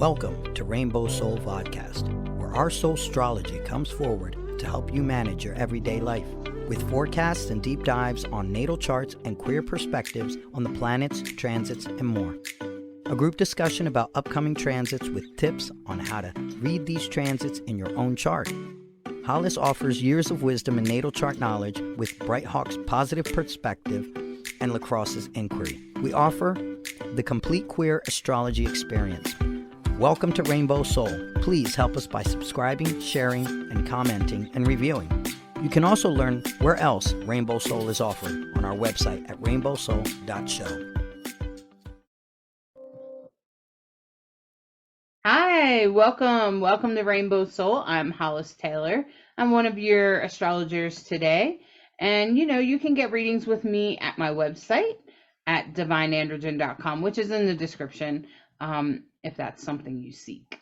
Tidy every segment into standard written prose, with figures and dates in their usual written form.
Welcome to Rainbow Soul Vodcast, where our Soulstrology comes forward to help you manage your everyday life, with forecasts and deep dives on natal charts and queer perspectives on the planets, transits, and more. A group discussion about upcoming transits with tips on how to read these transits in your own chart. Hollis offers years of wisdom and natal chart knowledge with Bright Hawk's positive perspective and Lacrosse's inquiry. We offer the complete queer astrology experience. Welcome to Rainbow Soul. Please help us by subscribing, sharing, and commenting and reviewing. You can also learn where else Rainbow Soul is offered on our website at rainbowsoul.show. Hi, welcome to Rainbow Soul. I'm Hollis Taylor. I'm one of your astrologers today. And you can get readings with me at my website at divineandrogen.com, which is in the description, if that's something you seek.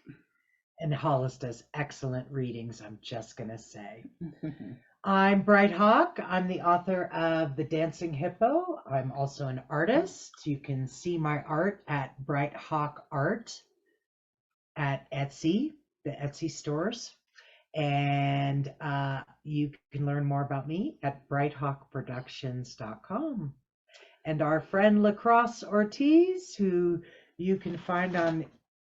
And Hollis does excellent readings, I'm just going to say. I'm Bright Hawk. I'm the author of The Dancing Hippo. I'm also an artist. You can see my art at Bright Hawk Art at Etsy, the Etsy stores. And you can learn more about me at brighthawkproductions.com. And our friend Lacrosse Ortiz, who you can find on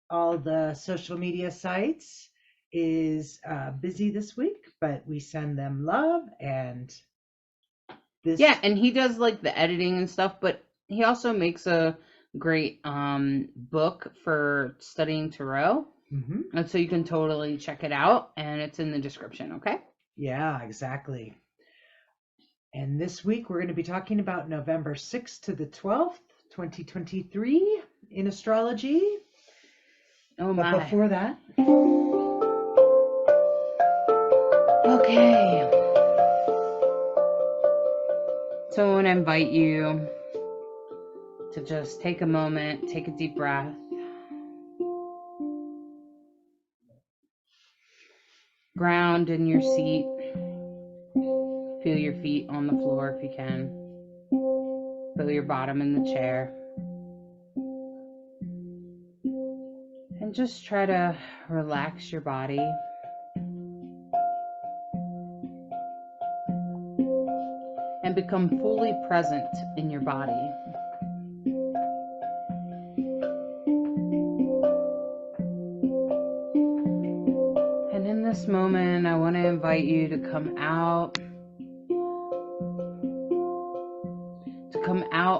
all the social media sites, is busy this week, but we send them love. And this, yeah, and he does like the editing and stuff, but he also makes a great book for studying tarot. And so you can totally check it out, and it's in the description. Okay. Yeah, exactly. And this week we're going to be talking about November 6th to the 12th, 2023 in astrology. Oh But my. before that. Okay. So I want to invite you to just take a moment, take a deep breath. Ground in your seat. Feel your feet on the floor if you can. Feel your bottom in the chair. And just try to relax your body. And become fully present in your body. And in this moment, I want to invite you to come out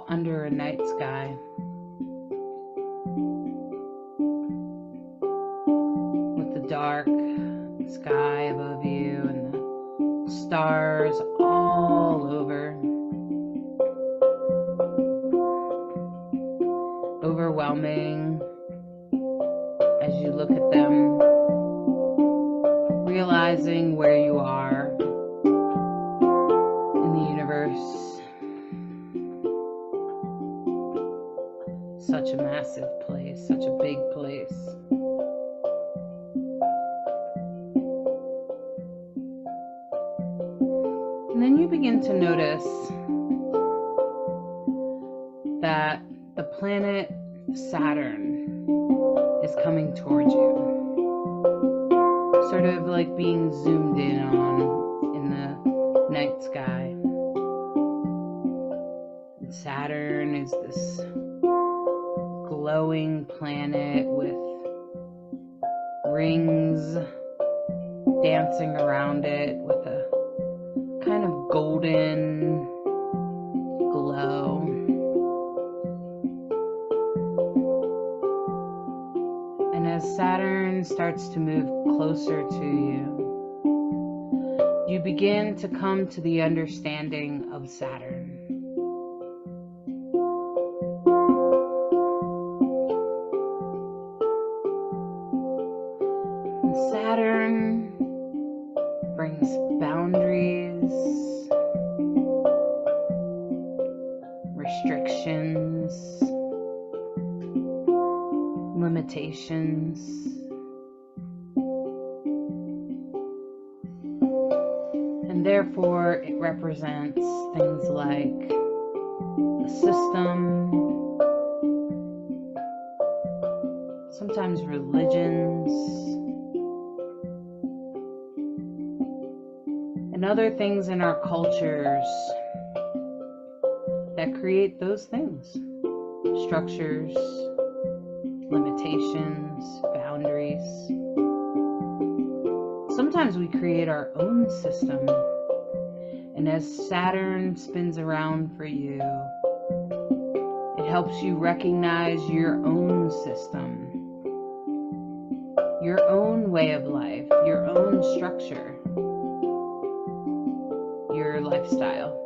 under a night sky. With the dark sky above you and the stars all over. Overwhelming as you look at them, realizing where you are in the universe. Such a massive place, such a big place. And then you begin to notice that the planet Saturn is coming towards you. Sort of like being zoomed in on in the night sky. And Saturn is this glowing planet with rings dancing around it with a kind of golden glow. And as Saturn starts to move closer to you, you begin to come to the understanding of Saturn. Saturn brings boundaries, restrictions, limitations. And therefore it represents things like the system. sometimes religions, and other things in our cultures that create those things. Structures, limitations, boundaries. Sometimes we create our own system. And as Saturn spins around for you, it helps you recognize your own system, your own way of life, your own structure, your lifestyle.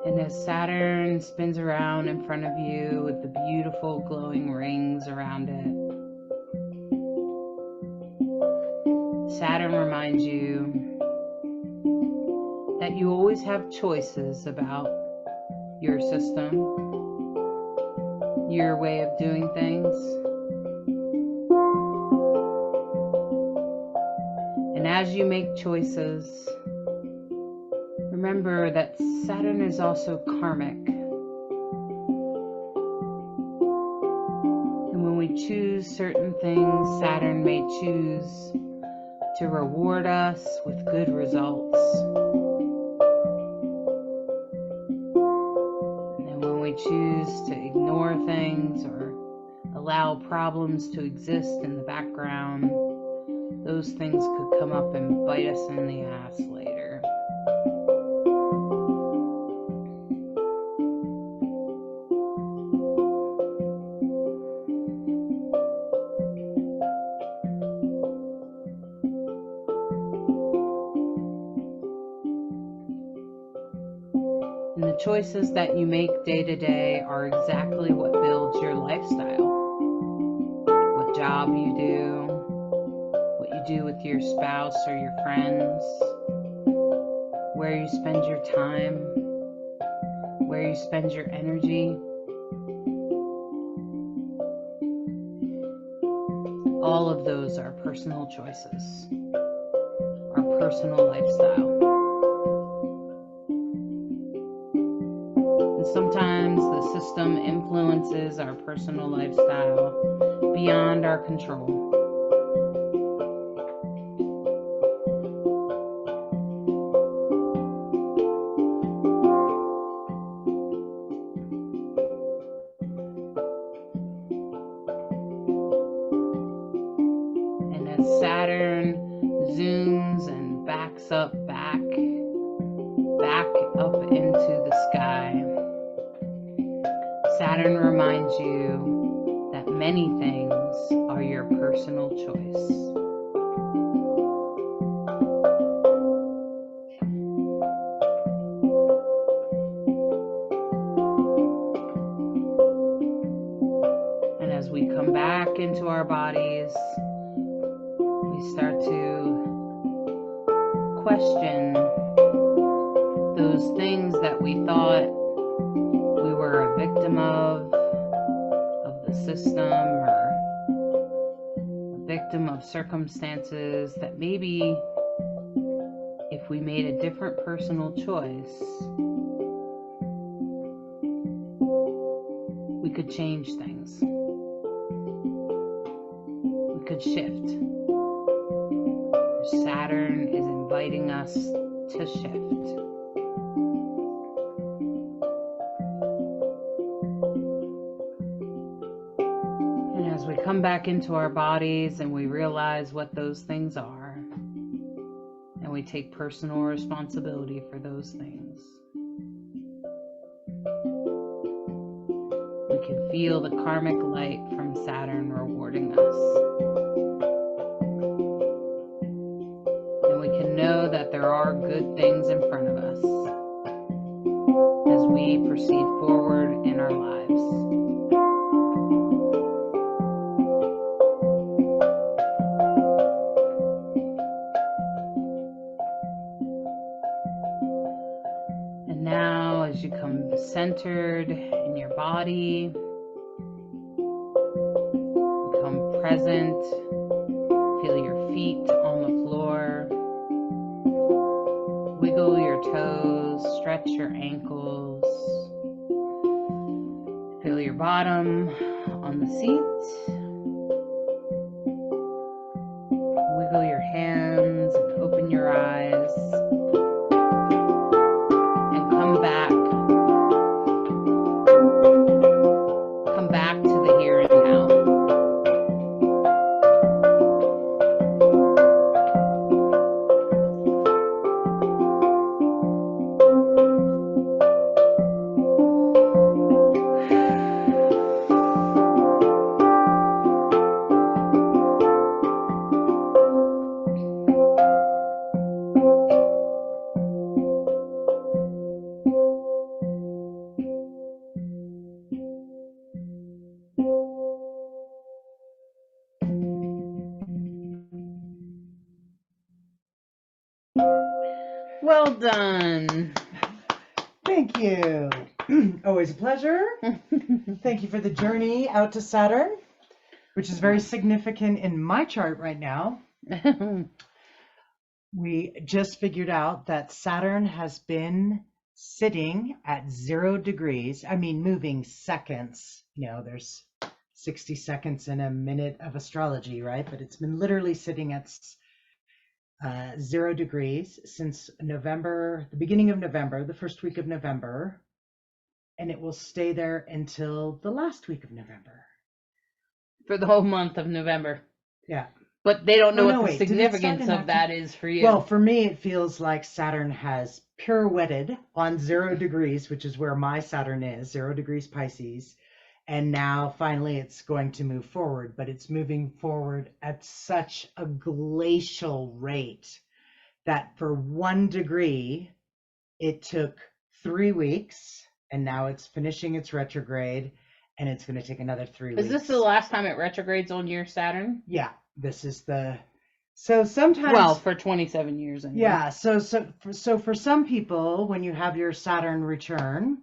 And as Saturn spins around in front of you with the beautiful glowing rings around it, Saturn reminds you that you always have choices about your system, your way of doing things. And as you make choices, remember that Saturn is also karmic. And when we choose certain things, Saturn may choose to reward us with good results. And when we choose to ignore things or allow problems to exist in the background, those things could come up and bite us in the ass later. And the choices that you make day to day are exactly what builds your lifestyle. What job you do, what you do with your spouse or your friends, where you spend your time, where you spend your energy. All of those are personal choices, our personal lifestyle. Sometimes the system influences our personal lifestyle beyond our control. And as Saturn zooms and backs up back up into the sky, Saturn reminds you that many things are your personal choice. And as we come back into our bodies, we start to question those things that we thought we were a victim of the system, or a victim of circumstances that maybe if we made a different personal choice, we could change things. We could shift. Saturn is inviting us to shift. As we come back into our bodies and we realize what those things are, and we take personal responsibility for those things, we can feel the karmic light from Saturn rewarding us. And we can know that there are good things in front of us as we proceed forward in our lives. Now, as you come centered in your body, become present, feel your feet on the Relax your ankles. Feel your bottom on the seat. Wiggle your hands and open your eyes. And come back. Come back to the here and now. Well done. Thank you. Always a pleasure. Thank you for the journey out to Saturn, which is very significant in my chart right now. We just figured out that Saturn has been sitting at 0 degrees. I mean, moving seconds. You know, there's 60 seconds in a minute of astrology, right? But it's been literally sitting at 0 degrees since November, the beginning of November, the first week of November, and it will stay there until the last week of November. For the whole month of November. Yeah. But they don't know Oh, no, what wait. the Did it start significance in of that October? is for you. Well, for me, it feels like Saturn has pirouetted on 0 degrees, which is where my Saturn is, 0 degrees Pisces. And now finally it's going to move forward, but it's moving forward at such a glacial rate that for 1 degree, it took 3 weeks, and now it's finishing its retrograde, and it's going to take another 3 weeks. Is this the last time it retrogrades on your Saturn? Yeah, this is the... So sometimes... Well, for 27 years. Anyway. Yeah, so for some people, when you have your Saturn return,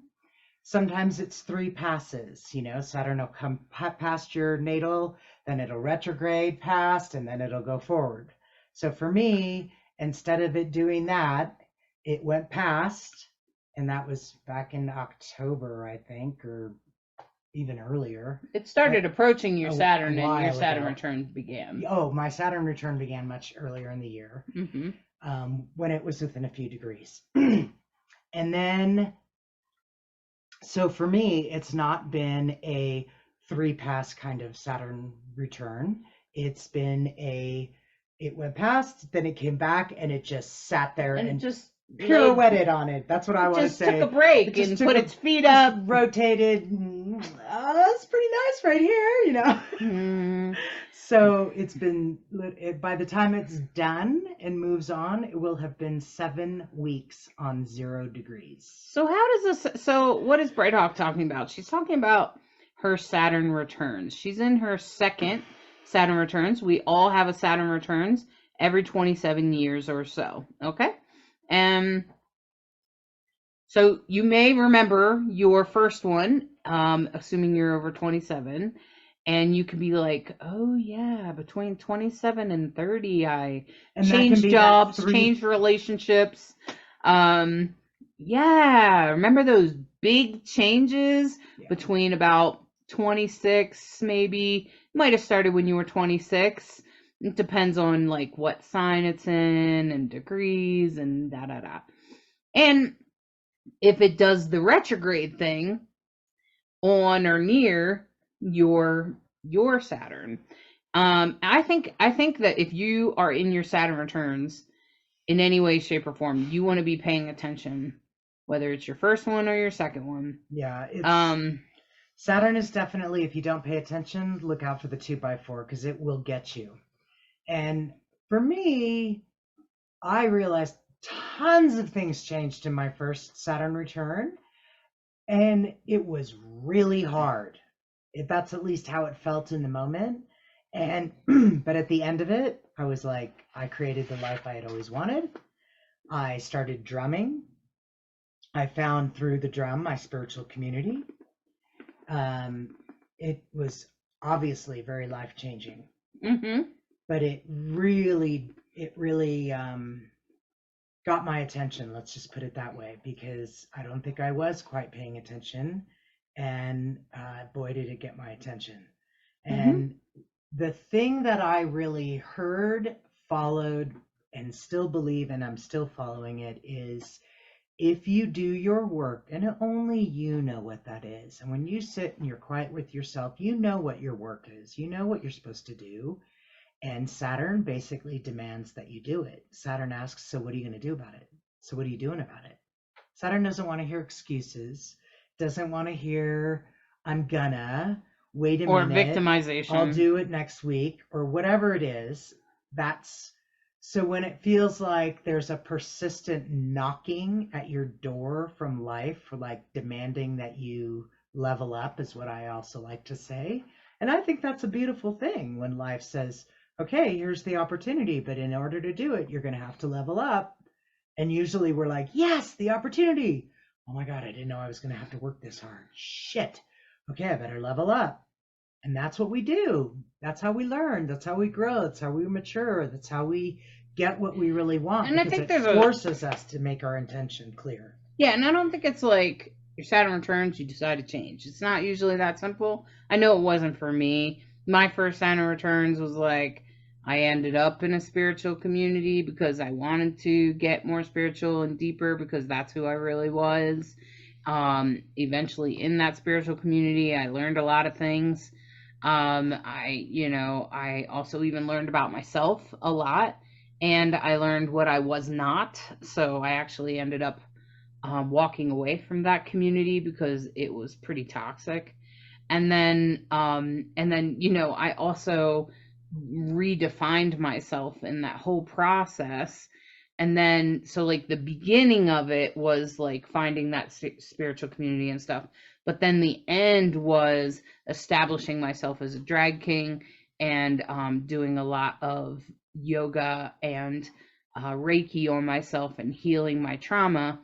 sometimes it's 3 passes. You know, Saturn will come past your natal, then it'll retrograde past, and then it'll go forward. So for me, instead of it doing that, it went past, and that was back in October, I think, or even earlier. It started approaching your Saturn, and your while Saturn ago. return began. Oh, my Saturn return began much earlier in the year, Mm-hmm. when it was within a few degrees. And then, so for me, it's not been a 3-pass kind of Saturn return. It's been it went past, then it came back, and it just sat there and just pirouetted on it. That's what I want to say. Just took a break and put its feet up. Rotated. That's pretty nice right here, you know. Mm. So it's been, by the time it's done and moves on, it will have been 7 weeks on 0 degrees. So what is Bright Hawk talking about? She's talking about her Saturn returns. She's in her second Saturn returns. We all have a Saturn returns every 27 years or so. Okay. So you may remember your first one, assuming you're over 27, and you can be like, oh yeah, between 27 and 30, I changed jobs, changed relationships. Yeah, remember those big changes between about 26, maybe? Might have started when you were 26. It depends on like what sign it's in and degrees and da-da-da. And if it does the retrograde thing on or near your Saturn, I think that if you are in your Saturn returns in any way, shape, or form, you want to be paying attention, whether it's your first one or your second one. Yeah, it's Saturn is definitely, if you don't pay attention, look out for the 2x4 because it will get you. And for me, I realized tons of things changed in my first Saturn return, and it was really hard. That's at least how it felt in the moment. And but at the end of it, I was like, I created the life I had always wanted. I started drumming. I found through the drum my spiritual community. It was obviously very life-changing. Mm-hmm. But it really got my attention. Let's just put it that way, because I don't think I was quite paying attention, and boy, did it get my attention. And the thing that I really heard, followed, and still believe, and I'm still following it, is if you do your work, and only you know what that is, and when you sit and you're quiet with yourself, you know what your work is, you know what you're supposed to do, and Saturn basically demands that you do it. Saturn asks, so what are you going to do about it? So what are you doing about it? Saturn doesn't want to hear excuses, doesn't want to hear, I'm gonna, wait a Or minute, victimization. I'll do it next week, or whatever it is. That's so when it feels like there's a persistent knocking at your door from life, for like demanding that you level up, is what I also like to say. And I think that's a beautiful thing when life says, okay, here's the opportunity, but in order to do it, you're going to have to level up. And usually we're like, yes, the opportunity. Oh my God, I didn't know I was going to have to work this hard. Shit. Okay, I better level up. And that's what we do. That's how we learn. That's how we grow. That's how we mature. That's how we get what we really want, And I because think it there's forces us to make our intention clear. Yeah, and I don't think it's like your Saturn returns, you decide to change. It's not usually that simple. I know it wasn't for me. My first Saturn returns was like I ended up in a spiritual community because I wanted to get more spiritual and deeper, because that's who I really was. Eventually in that spiritual community, I learned a lot of things. I also even learned about myself a lot, and I learned what I was not. So I actually ended up walking away from that community because it was pretty toxic. And then I also redefined myself in that whole process. And then, so like the beginning of it was like finding that spiritual community and stuff. But then the end was establishing myself as a drag king, and doing a lot of yoga and Reiki on myself and healing my trauma,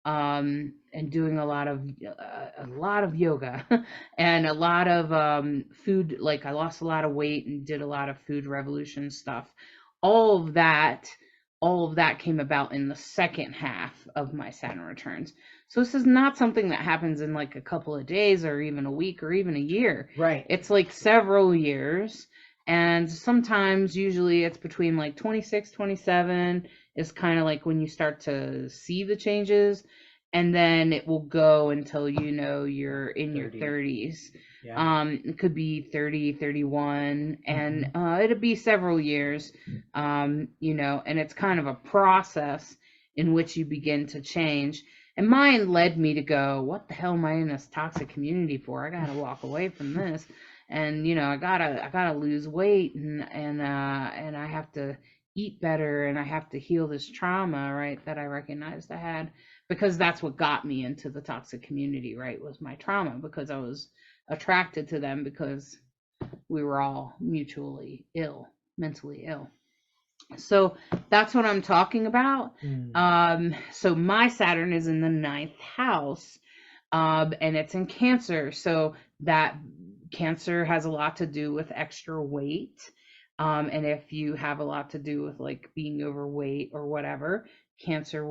and doing a lot of yoga and a lot of food. Like I lost a lot of weight and did a lot of food revolution stuff. All of that, all of that came about in the second half of my Saturn returns. So this is not something that happens in like a couple of days or even a week or even a year. Right. It's like several years. And sometimes, usually it's between like 26, 27 is kind of like when you start to see the changes. And then it will go until you're in your 30s. Yeah. It could be 30, 31, and it'll be several years, and it's kind of a process in which you begin to change. And mine led me to go, what the hell am I in this toxic community for? I gotta walk away from this. And I gotta lose weight, and I have to eat better, and I have to heal this trauma, right, that I recognized I had, because that's what got me into the toxic community, right, was my trauma, because I was attracted to them because we were all mutually ill, mentally ill. So that's what I'm talking about. So my Saturn is in the 9th house, and it's in Cancer. So that Cancer has a lot to do with extra weight. And if you have a lot to do with like being overweight or whatever, Cancer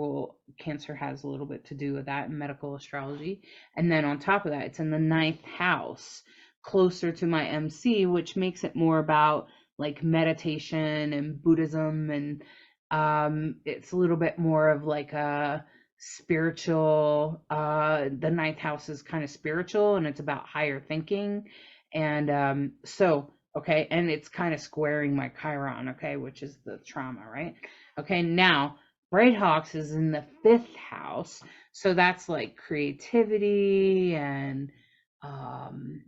has a little bit to do with that in medical astrology. And then on top of that, it's in the 9th house, closer to my MC, which makes it more about like meditation and Buddhism, and it's a little bit more of like a spiritual, the 9th house is kind of spiritual, and it's about higher thinking. And okay, and it's kind of squaring my Chiron, okay, which is the trauma, right? Okay, now Bright Hawks is in the 5th house, so that's like creativity, and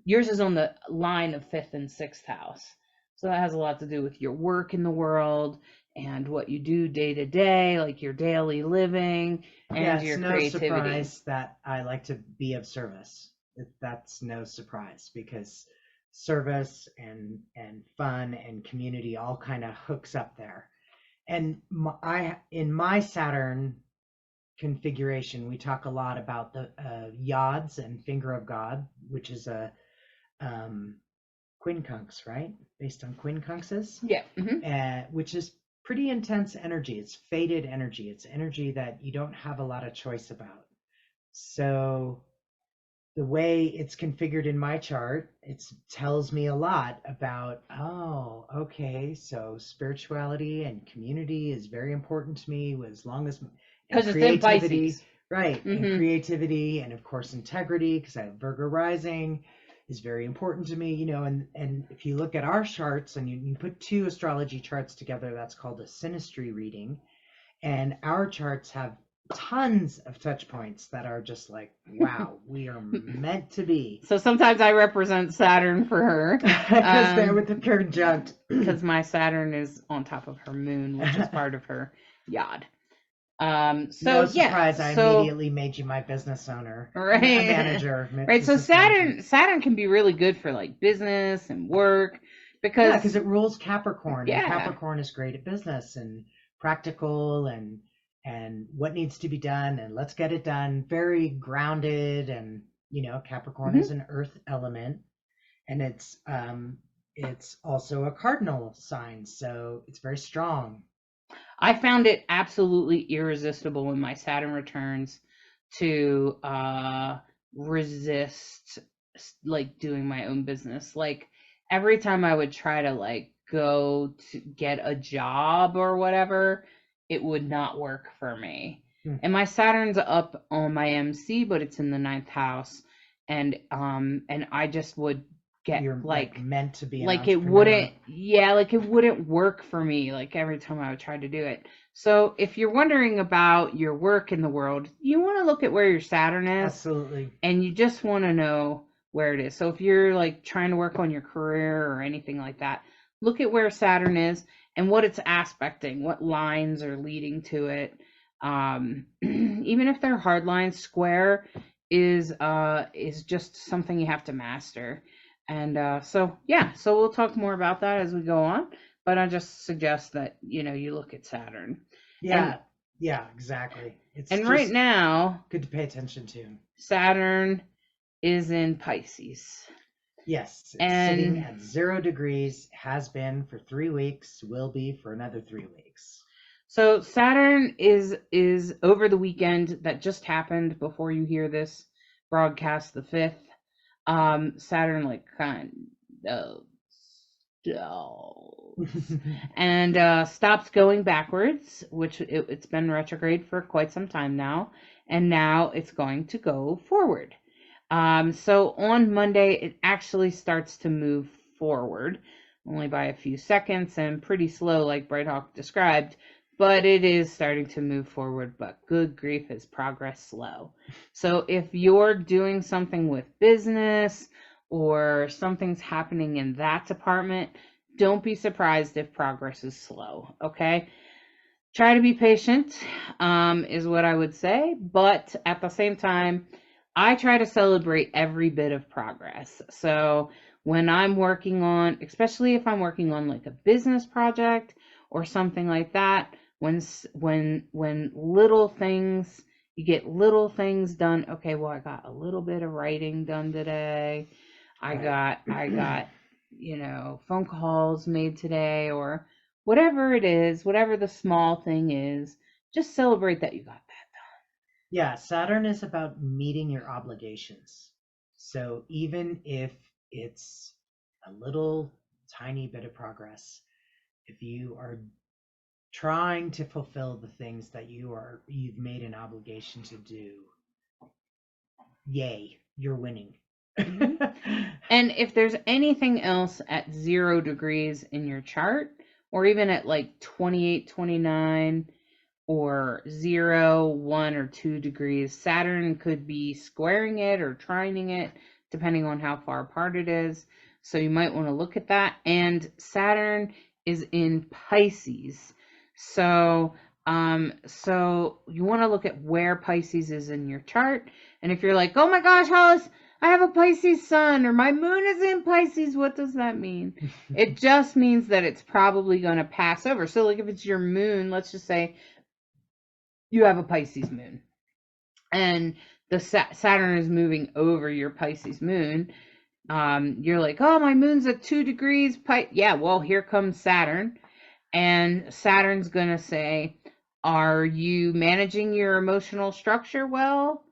yours is on the line of 5th and 6th house. So that has a lot to do with your work in the world and what you do day to day, like your daily living and your creativity. No surprise that I like to be of service. That's no surprise, because service and fun and community all kind of hooks up there. And in my Saturn configuration, we talk a lot about the yods and finger of God, which is a quincunx, right? Based on quincunxes. Yeah. Which is pretty intense energy. It's fated energy. It's energy that you don't have a lot of choice about. So the way it's configured in my chart, it tells me a lot about, oh, okay, so spirituality and community is very important to me, as long as, Because it's in Pisces. Right, and creativity, and of course integrity, because I have Virgo rising, is very important to me, and if you look at our charts and you put two astrology charts together, that's called a synastry reading, and our charts have tons of touch points that are just like, wow, we are meant to be. So sometimes I represent Saturn for her. Because they're with the conjunct. Because my Saturn is on top of her moon, which is part of her yod. So no surprise, yeah, I immediately made you my business owner, right, manager. Right. So Saturn can be really good for like business and work because it rules Capricorn. Yeah. And Capricorn is great at business and practical and what needs to be done, and let's get it done. Very grounded, and Capricorn is an earth element, and it's also a cardinal sign, so it's very strong. I found it absolutely irresistible when my Saturn returns to resist like doing my own business. Like every time I would try to like go to get a job or whatever, it would not work for me. And my Saturn's up on my MC, but it's in the 9th house, and I just would get You're like meant to be like it wouldn't work for me, like every time I would try to do it. So if you're wondering about your work in the world, you want to look at where your Saturn is. Absolutely. And you just want to know where it is. So if you're like trying to work on your career or anything like that, look at where Saturn is and what it's aspecting, what lines are leading to it. Even if they're hard lines, square is just something you have to master. And so we'll talk more about that as we go on, but I just suggest that you look at Saturn. Yeah, exactly. It's and right now, good to pay attention to. Saturn is in Pisces. Yes, it's sitting at 0 degrees, has been for 3 weeks, will be for another 3 weeks. So Saturn is over the weekend that just happened before you hear this broadcast, the 5th. Saturn like kind of stalls and stops going backwards, which it's been retrograde for quite some time now, and now it's going to go forward. So on Monday it actually starts to move forward, only by a few seconds and pretty slow, like Bright Hawk described. But it is starting to move forward, but good grief, is progress slow. So if you're doing something with business or something's happening in that department, don't be surprised if progress is slow, okay? Try to be patient, is what I would say. But at the same time, I try to celebrate every bit of progress. So when I'm working on, especially if I'm working on like a business project or something like that, when little things, you get little things done. Okay, well, I got a little bit of writing done today. I got phone calls made today, or whatever it is, whatever the small thing is, just celebrate that you got that done. Yeah, Saturn is about meeting your obligations. So even if it's a little tiny bit of progress, if you are trying to fulfill the things that you've made an obligation to do, yay, you're winning. And if there's anything else at 0 degrees in your chart, or even at like 28, 29, or 0, 1, or 2 degrees, Saturn could be squaring it or trining it, depending on how far apart it is. So you might want to look at that. And Saturn is in Pisces. So you want to look at where Pisces is in your chart. And if you're like, oh my gosh, Hollis, I have a Pisces sun, or my moon is in Pisces, what does that mean? It just means that it's probably going to pass over. So like if it's your moon, let's just say you have a Pisces moon, and the Saturn is moving over your Pisces moon. You're like, oh, my moon's at 2 degrees. Yeah, well, here comes Saturn. And Saturn's going to say, are you managing your emotional structure well?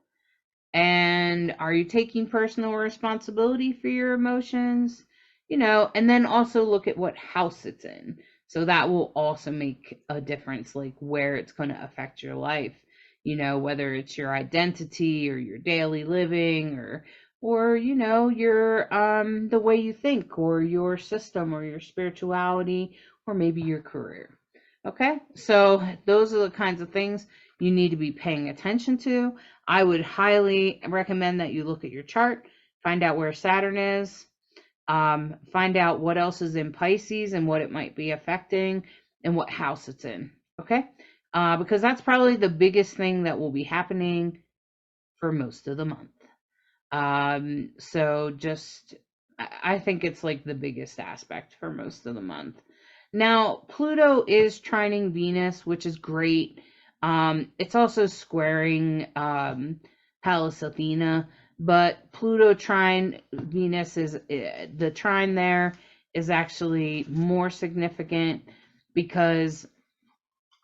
And are you taking personal responsibility for your emotions? And then also look at what house it's in. So that will also make a difference, like where it's going to affect your life, whether it's your identity or your daily living or your the way you think or your system or your spirituality or maybe your career. Okay? So those are the kinds of things you need to be paying attention to. I would highly recommend that you look at your chart, find out where Saturn is, find out what else is in Pisces and what it might be affecting and what house it's in. Okay? Because that's probably the biggest thing that will be happening for most of the month. So just, I think it's like the biggest aspect for most of the month. Now, Pluto is trining Venus, which is great. It's also squaring Pallas Athena, but Pluto trine Venus is the trine there is actually more significant because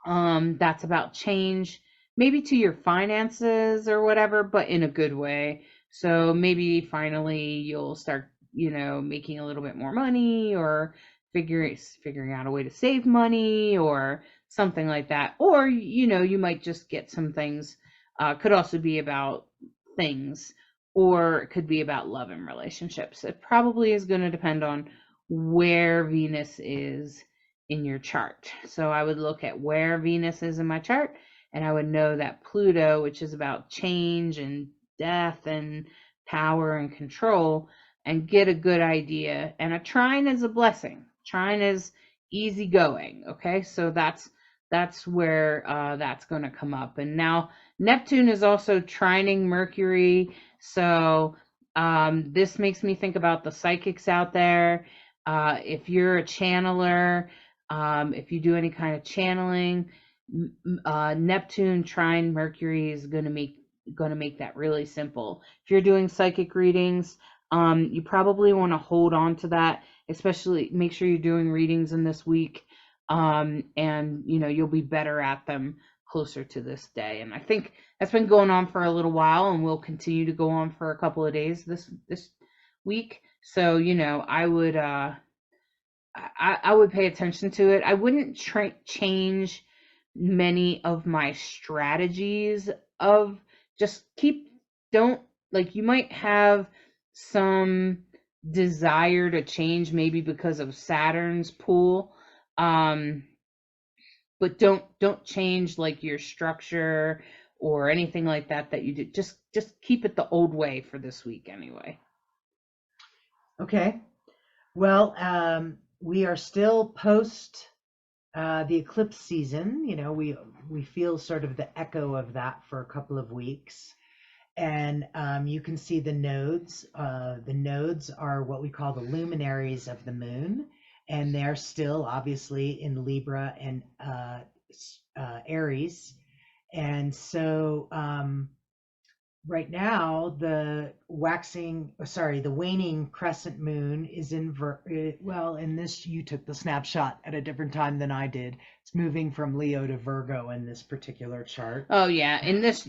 that's about change, maybe to your finances or whatever, but in a good way. So maybe finally you'll start, making a little bit more money or figuring out a way to save money or something like that. Or, you might just get some things. Could also be about things, or it could be about love and relationships. It probably is going to depend on where Venus is in your chart. So I would look at where Venus is in my chart, and I would know that Pluto, which is about change and death and power and control, and get a good idea. And a trine is a blessing. Trine is easygoing. Okay, so that's where that's going to come up. And now Neptune is also trining Mercury, so this makes me think about the psychics out there. If you're a channeler, if you do any kind of channeling, Neptune trine Mercury is going to make that really simple. If you're doing psychic readings, you probably want to hold on to that, especially make sure you're doing readings in this week, and you'll be better at them closer to this day. And I think that's been going on for a little while, and will continue to go on for a couple of days this week. So I would pay attention to it. I wouldn't change many of my strategies of just don't, like, you might have some desire to change maybe because of Saturn's pull, but don't change like your structure or anything like that you did. Just keep it the old way for this week anyway. Okay. Well, we are still post the eclipse season. We feel sort of the echo of that for a couple of weeks. And you can see the nodes. The nodes are what we call the luminaries of the moon, and they're still obviously in Libra and Aries. And so right now, the waning crescent moon is in you took the snapshot at a different time than I did. It's moving from Leo to Virgo in this particular chart. Oh yeah, in this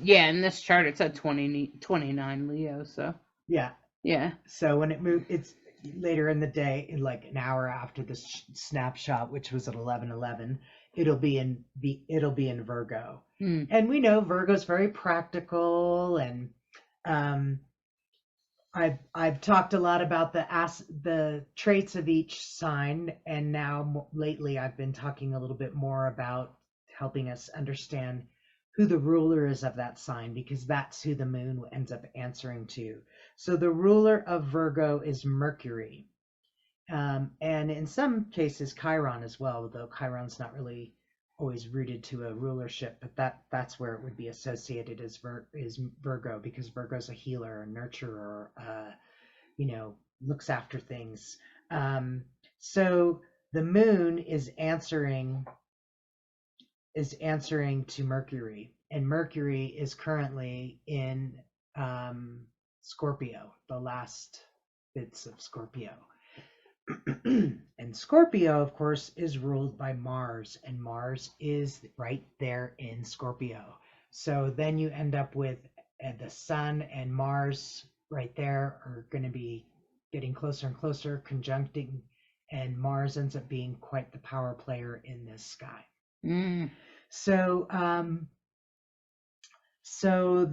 chart it's at 29 Leo, so. Yeah. Yeah. So when it moved, it's later in the day, like an hour after the snapshot, which was at 11:11. It'll be in Virgo. And we know Virgo's very practical, and I've talked a lot about the traits of each sign, and now lately I've been talking a little bit more about helping us understand who the ruler is of that sign, because that's who the moon ends up answering to. So the ruler of Virgo is Mercury, and in some cases Chiron as well, though Chiron's not really always rooted to a rulership, but that's where it would be associated as is Virgo, because Virgo's a healer, a nurturer, looks after things. So the moon is answering to Mercury, and Mercury is currently in Scorpio, the last bits of Scorpio. And Scorpio, of course, is ruled by Mars, and Mars is right there in Scorpio. So then you end up with the Sun and Mars right there are going to be getting closer and closer, conjuncting, and Mars ends up being quite the power player in this sky. Mm. So, So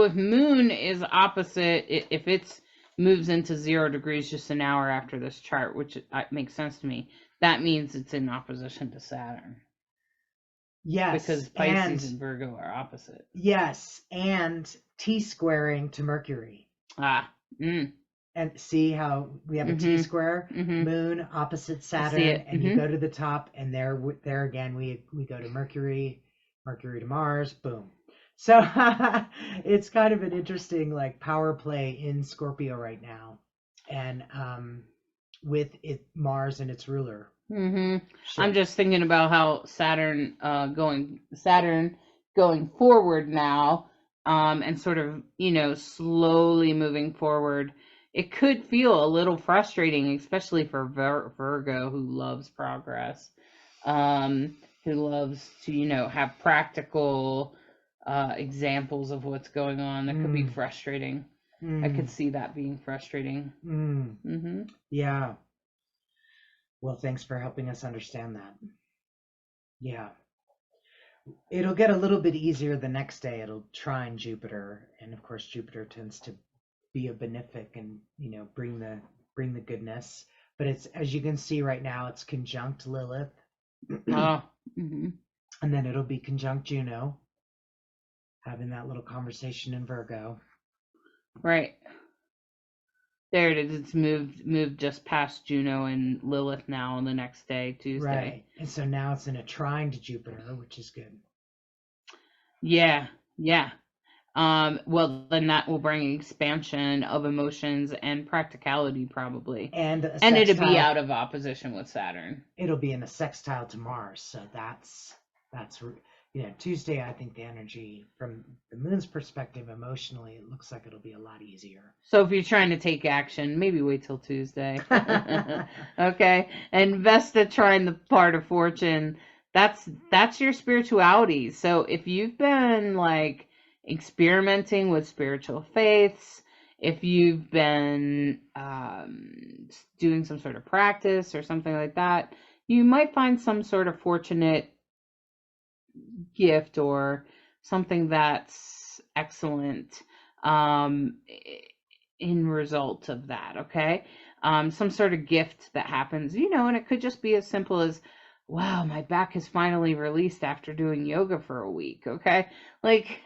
if Moon is opposite, if it's moves into 0 degrees just an hour after this chart, which makes sense to me, that means it's in opposition to Saturn. yes, Because Pisces and Virgo are opposite. Yes, and T-squaring to Mercury. Ah. Mm. And see how we have a T-square, Moon opposite Saturn, and you go to the top, and there again we go to Mercury to Mars, boom. So it's kind of an interesting like power play in Scorpio right now, and with it Mars and its ruler. Sure. I'm just thinking about how Saturn going forward now, and sort of slowly moving forward. It could feel a little frustrating, especially for Virgo, who loves progress, who loves to have practical examples of what's going on. That could be frustrating. I could see that being frustrating. Yeah. Well, thanks for helping us understand that. Yeah. It'll get a little bit easier the next day. It'll trine Jupiter, and of course Jupiter tends to be a benefic and bring the goodness. But it's, as you can see right now, it's conjunct Lilith. And then it'll be conjunct Juno, having that little conversation in Virgo. Right. There it is. It's moved just past Juno and Lilith now on the next day, Tuesday. Right. And so now it's in a trine to Jupiter, which is good. Yeah. Yeah. Well, then that will bring expansion of emotions and practicality, probably. And it'll be out of opposition with Saturn. It'll be in a sextile to Mars. So that's Tuesday, I think the energy from the moon's perspective, emotionally, it looks like it'll be a lot easier. So if you're trying to take action, maybe wait till Tuesday. Okay. And Vesta trine the part of fortune. That's your spirituality. So if you've been like experimenting with spiritual faiths, if you've been doing some sort of practice or something like that, you might find some sort of fortunate gift or something that's excellent in result of that. Okay. Some sort of gift that happens, and it could just be as simple as, wow, my back is finally released after doing yoga for a week. Okay. Like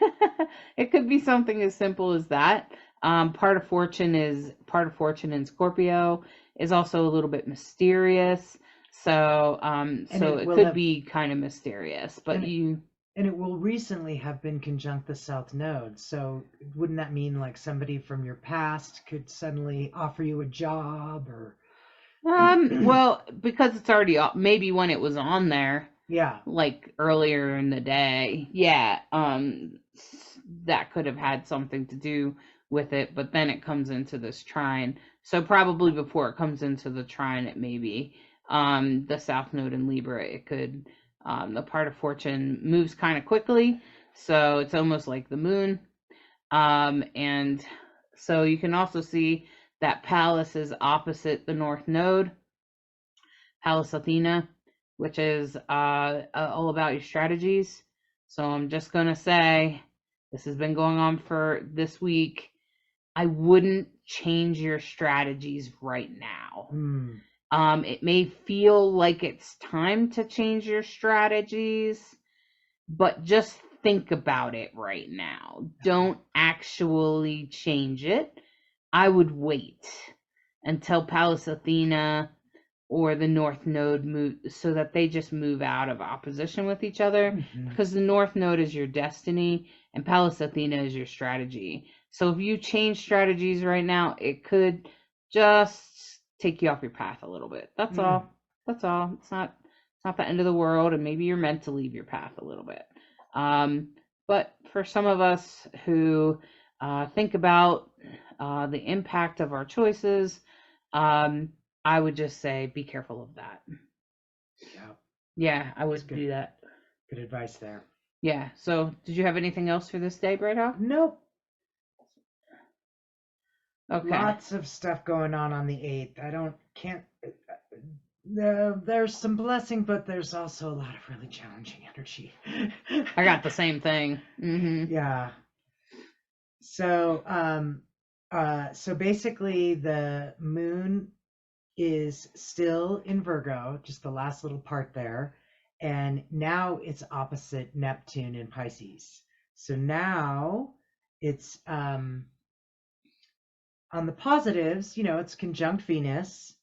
it could be something as simple as that. Part of fortune in Scorpio is also a little bit mysterious. So it could be kind of mysterious, but and it will recently have been conjunct the South Node. So wouldn't that mean like somebody from your past could suddenly offer you a job or? Well, because it's already maybe when it was on there. Yeah. Like earlier in the day. Yeah. That could have had something to do with it, but then it comes into this trine. So probably before it comes into the trine, it may be the South Node in Libra. It could the part of fortune moves kind of quickly, so it's almost like the moon. And so you can also see that Pallas is opposite the North Node, Pallas Athena, which is all about your strategies. So I'm just going to say, this has been going on for this week. I wouldn't change your strategies right now. It may feel like it's time to change your strategies, but just think about it right now. Don't actually change it. I would wait until Pallas Athena or the North Node move, so that they just move out of opposition with each other, because the North Node is your destiny and Pallas Athena is your strategy. So if you change strategies right now, it could just take you off your path a little bit. That's all. It's not the end of the world, and maybe you're meant to leave your path a little bit. But for some of us who think about the impact of our choices, I would just say be careful of that. Yeah, Yeah, I would good. do that. Good advice there. Yeah. So, did you have anything else for this day, Bright Hawk? Nope. Okay. Lots of stuff going on the 8th. There's some blessing, but there's also a lot of really challenging energy. I got the same thing. Yeah. So, so basically the moon is still in Virgo, just the last little part there. And now it's opposite Neptune in Pisces. So now it's on the positives, it's conjunct Venus.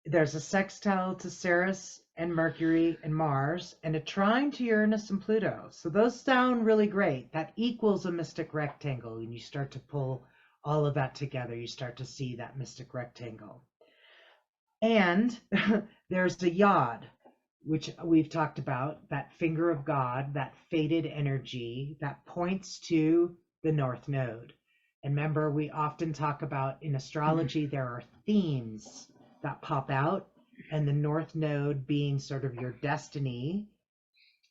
There's a sextile to Ceres and Mercury and Mars, and a trine to Uranus and Pluto. So those sound really great. That equals a mystic rectangle. And you start to pull all of that together. You start to see that mystic rectangle. And there's the yod, which we've talked about, that finger of God, that fated energy that points to the North Node. And remember, we often talk about in astrology, there are themes that pop out, and the North Node being sort of your destiny,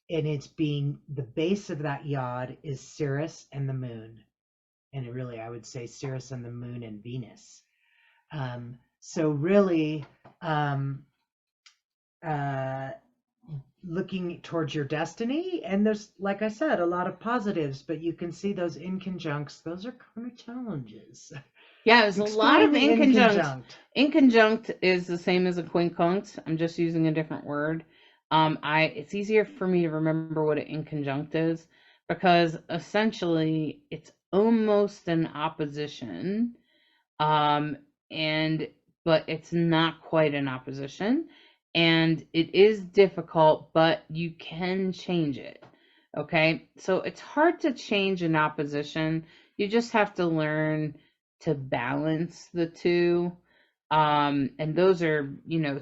and it's being the base of that yod is Ceres and the moon. And really, I would say Ceres and the moon and Venus. So really, looking towards your destiny, and there's, like I said, a lot of positives, but you can see those inconjuncts. Those are kind of challenges. Yeah, there's a lot of inconjunct. Inconjunct is the same as a quincunct. I'm just using a different word. It's easier for me to remember what an inconjunct is because essentially it's almost an opposition, but it's not quite an opposition, and it is difficult, but you can change it. Okay, so it's hard to change an opposition. You just have to learn to balance the two. And those are,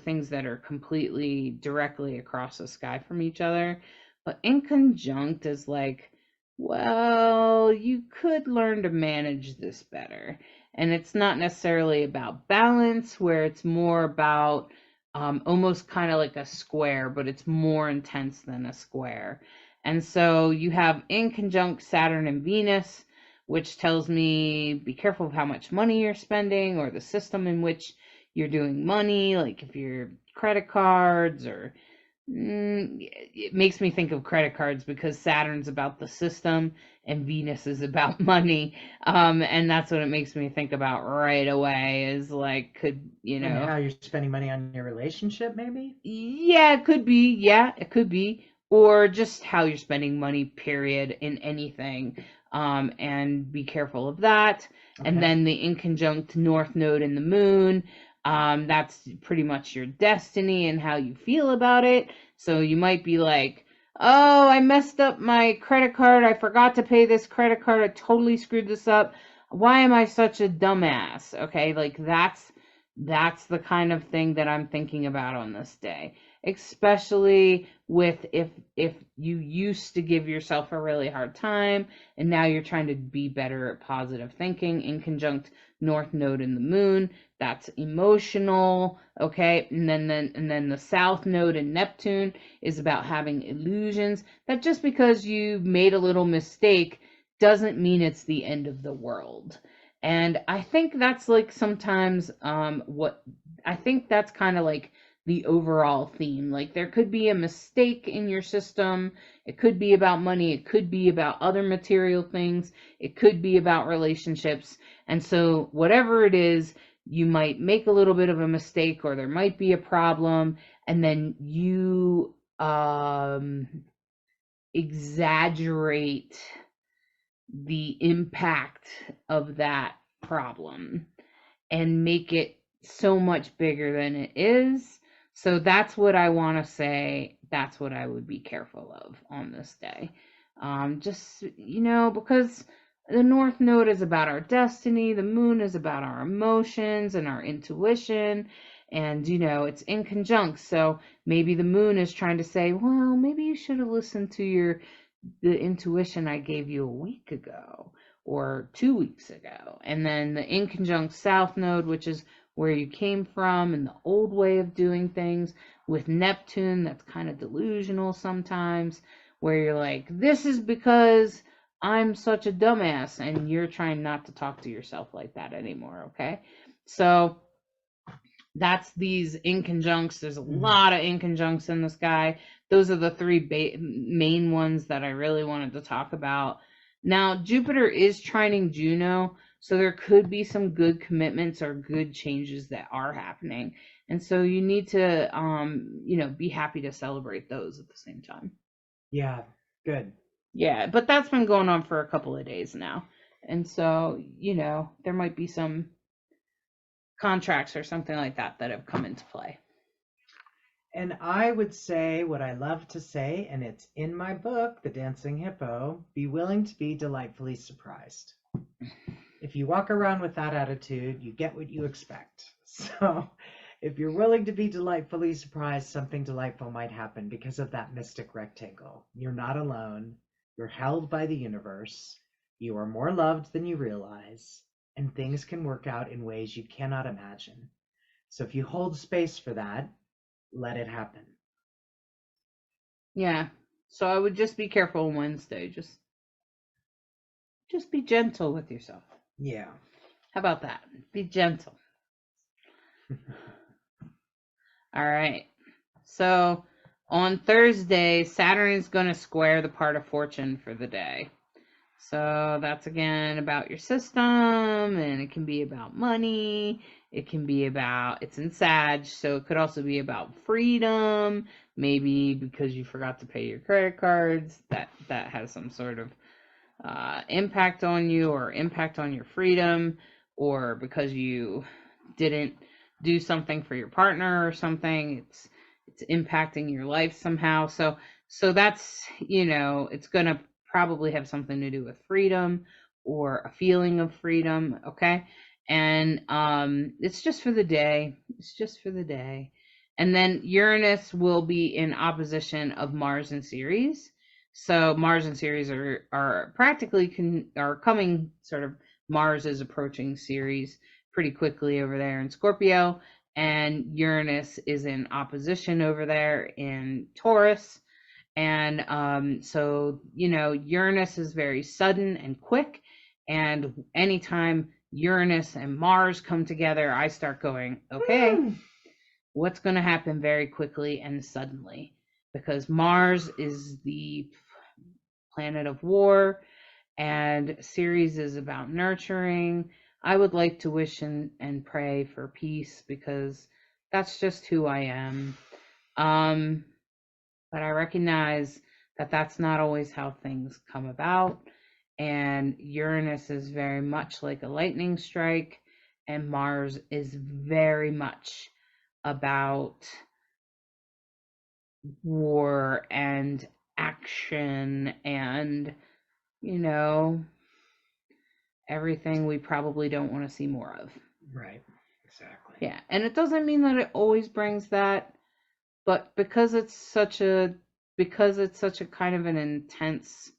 things that are completely directly across the sky from each other. But inconjunct is like, well, you could learn to manage this better. And it's not necessarily about balance, where it's more about almost kind of like a square, but it's more intense than a square. And so you have inconjunct Saturn and Venus, which tells me be careful of how much money you're spending or the system in which you're doing money, like if you're credit cards or it makes me think of credit cards because Saturn's about the system and Venus is about money. And that's what it makes me think about right away is like, and how you're spending money on your relationship, maybe? Yeah, it could be. Yeah, it could be. Or just how you're spending money, period, in anything. And be careful of that. Okay. And then the inconjunct North Node in the moon. That's pretty much your destiny and how you feel about it. So you might be like, oh, I messed up my credit card. I forgot to pay this credit card. I totally screwed this up. Why am I such a dumbass? Okay, like that's the kind of thing that I'm thinking about on this day, especially with if you used to give yourself a really hard time and now you're trying to be better at positive thinking. Inconjunct North Node in the moon, that's emotional. Okay, and then the South Node in Neptune is about having illusions, that just because you made a little mistake doesn't mean it's the end of the world. And I think that's like sometimes what I think that's kind of like the overall theme. Like there could be a mistake in your system. It could be about money. It could be about other material things. It could be about relationships. And so whatever it is, you might make a little bit of a mistake or there might be a problem, and then you exaggerate the impact of that problem and make it so much bigger than it is. So that's what I want to say. That's what I would be careful of on this day. Just, because the North Node is about our destiny. The moon is about our emotions and our intuition. And, it's inconjunct. So maybe the moon is trying to say, well, maybe you should have listened to the intuition I gave you a week ago or 2 weeks ago. And then the inconjunct South Node, which is where you came from and the old way of doing things. With Neptune, that's kind of delusional sometimes, where you're like, this is because I'm such a dumbass, and you're trying not to talk to yourself like that anymore, okay? So that's these inconjuncts. There's a lot of inconjuncts in the sky. Those are the three main ones that I really wanted to talk about. Now, Jupiter is trining Juno, so there could be some good commitments or good changes that are happening. And so you need to, be happy to celebrate those at the same time. Yeah, good. Yeah, but that's been going on for a couple of days now. And so, there might be some contracts or something like that that have come into play. And I would say what I love to say, and it's in my book, The Dancing Hippo, be willing to be delightfully surprised. If you walk around with that attitude, you get what you expect. So if you're willing to be delightfully surprised, something delightful might happen because of that mystic rectangle. You're not alone. You're held by the universe. You are more loved than you realize, and things can work out in ways you cannot imagine. So if you hold space for that, let it happen. Yeah. So I would just be careful on Wednesday. Just be gentle with yourself. Yeah. How about that? Be gentle. All right. So on Thursday, Saturn is going to square the part of fortune for the day. So that's again about your system, and it can be about money. It can be about, it's in Sag, so it could also be about freedom. Maybe because you forgot to pay your credit cards, that has some sort of impact on you or impact on your freedom, or because you didn't do something for your partner or something. It's impacting your life somehow. So that's, it's going to probably have something to do with freedom or a feeling of freedom, okay? And it's just for the day. It's just for the day. And then Uranus will be in opposition of Mars and Ceres. So Mars and Ceres are practically are coming sort of, Mars is approaching Ceres pretty quickly over there in Scorpio, and Uranus is in opposition over there in Taurus. And so, Uranus is very sudden and quick. And anytime Uranus and Mars come together, I start going, okay, what's going to happen very quickly and suddenly? Because Mars is the planet of war, and Ceres is about nurturing. I would like to wish and pray for peace, because that's just who I am. But I recognize that that's not always how things come about. And Uranus is very much like a lightning strike, and Mars is very much about war and action and, everything we probably don't want to see more of. Right. Exactly. Yeah. And it doesn't mean that it always brings that, but because it's such a kind of an intense,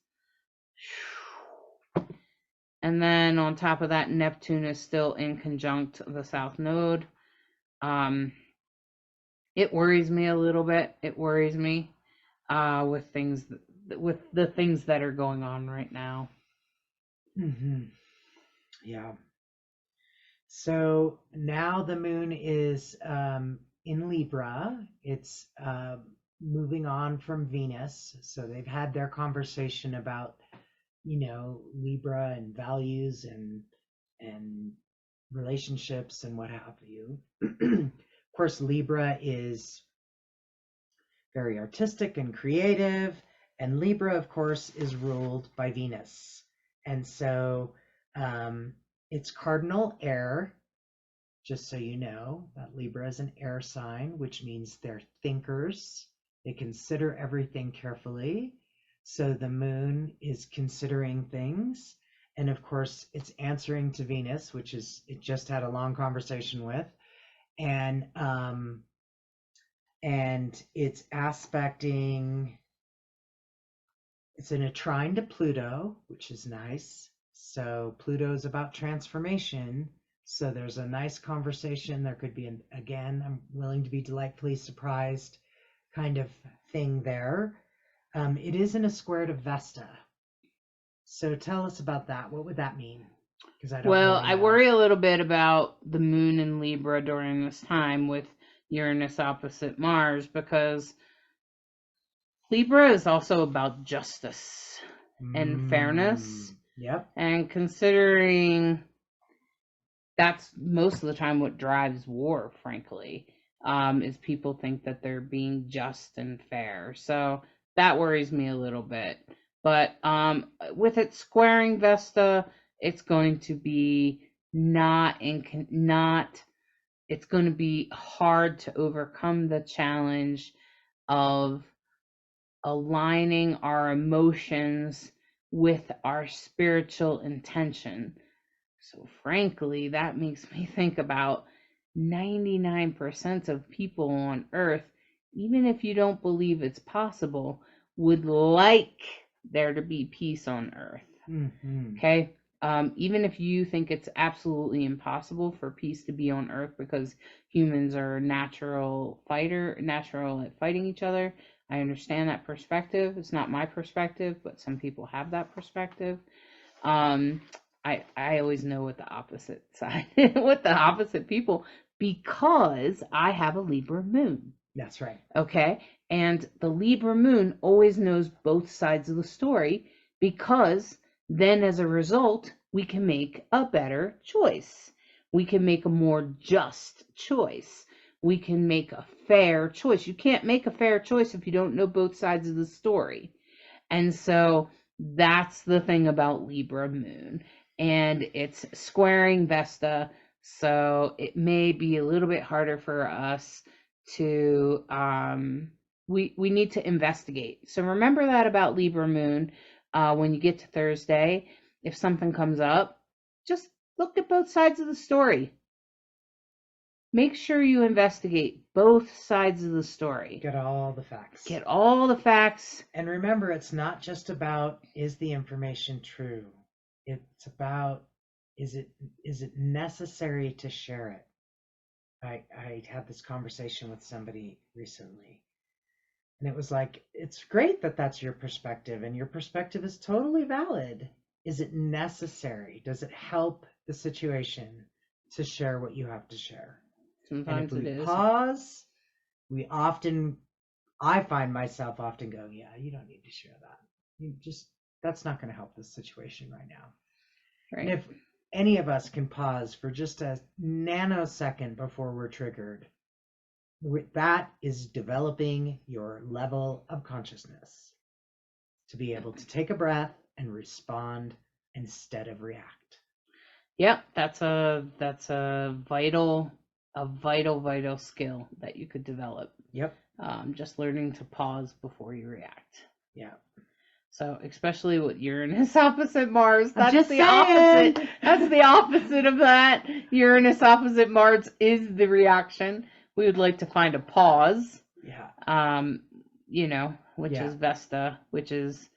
and then on top of that, Neptune is still in conjunct the South Node. It worries me a little bit. It worries me with the things that are going on right now. Mm-hmm. Yeah. So now the moon is in Libra. It's moving on from Venus. So they've had their conversation about, Libra and values and relationships and what have you. Of course, Libra is very artistic and creative, and Libra, of course, is ruled by Venus. And so it's cardinal air, just so you know, that Libra is an air sign, which means they're thinkers. They consider everything carefully. So the moon is considering things. And of course, it's answering to Venus, which is, it just had a long conversation with. And it's aspecting, it's in a trine to Pluto, which is nice. So Pluto is about transformation, So there's a nice conversation. There could be, again, I'm willing to be delightfully surprised kind of thing there. It is in a square to Vesta. So tell us about that. What would that mean? Because I don't Well, really I know. worry a little bit about the moon in Libra during this time with Uranus opposite Mars, because Libra is also about justice and fairness. Yep. And considering that's most of the time what drives war, frankly, is people think that they're being just and fair. So that worries me a little bit. But with it squaring Vesta, it's going to be it's going to be hard to overcome the challenge of aligning our emotions with our spiritual intention. So frankly, that makes me think about 99% of people on earth, even if you don't believe it's possible, would like there to be peace on earth. Mm-hmm. Okay? Even if you think it's absolutely impossible for peace to be on earth because humans are natural at fighting each other, I understand that perspective. It's not my perspective, but some people have that perspective. I always know what the opposite side, what the opposite people, because I have a Libra moon. That's right. Okay. And the Libra moon always knows both sides of the story, because then as a result, we can make a better choice. We can make a more just choice. We can make a fair choice. You can't make a fair choice if you don't know both sides of the story. And so that's the thing about Libra moon. And it's squaring Vesta, so it may be a little bit harder for us to we need to investigate. So remember that about Libra moon. When you get to Thursday, if something comes up, just look at both sides of the story. Make sure you investigate both sides of the story. Get all the facts. Get all the facts. And remember, it's not just about, is the information true? It's about, is it necessary to share it? I had this conversation with somebody recently, and it was like, it's great that that's your perspective, and your perspective is totally valid. Is it necessary? Does it help the situation to share what you have to share? Sometimes and if it we is. pause, I find myself often going, yeah, you don't need to share that. That's not going to help this situation right now. Right. And if any of us can pause for just a nanosecond before we're triggered, that is developing your level of consciousness to be able to take a breath and respond instead of react. Yep, that's a vital skill that you could develop. Yep. Just learning to pause before you react. Yeah. So especially with Uranus opposite Mars, that's just the saying. opposite. That's the opposite of that. Uranus opposite Mars is the reaction. We would like to find a pause. Yeah. Which Yeah. is Vesta, which is,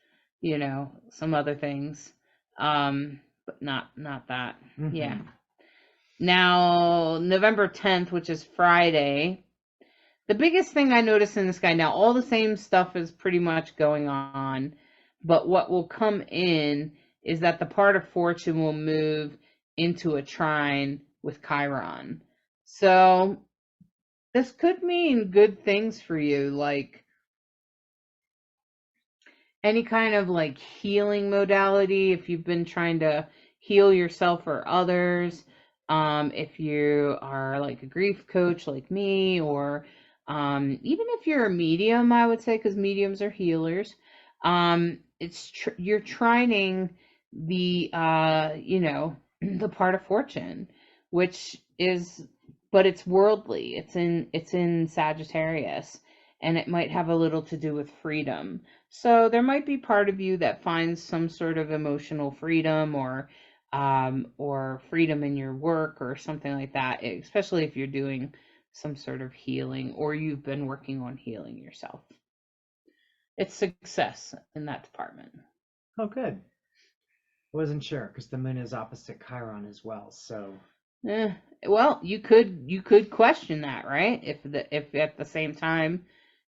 some other things. But not that. Mm-hmm. Yeah. Now, November 10th, which is Friday, the biggest thing I noticed in this guy, now all the same stuff is pretty much going on, but what will come in is that the part of fortune will move into a trine with Chiron. So this could mean good things for you, like any kind of like healing modality, if you've been trying to heal yourself or others, if you are like a grief coach like me, or even if you're a medium, I would say, because mediums are healers, you're trining the the part of fortune, which is, but it's worldly. It's in Sagittarius, and it might have a little to do with freedom. So there might be part of you that finds some sort of emotional freedom, or freedom in your work or something like that, especially if you're doing some sort of healing or you've been working on healing yourself. It's success in that department. Oh, good. Wasn't sure because the moon is opposite Chiron as well. So Well, you could question that, right? If at the same time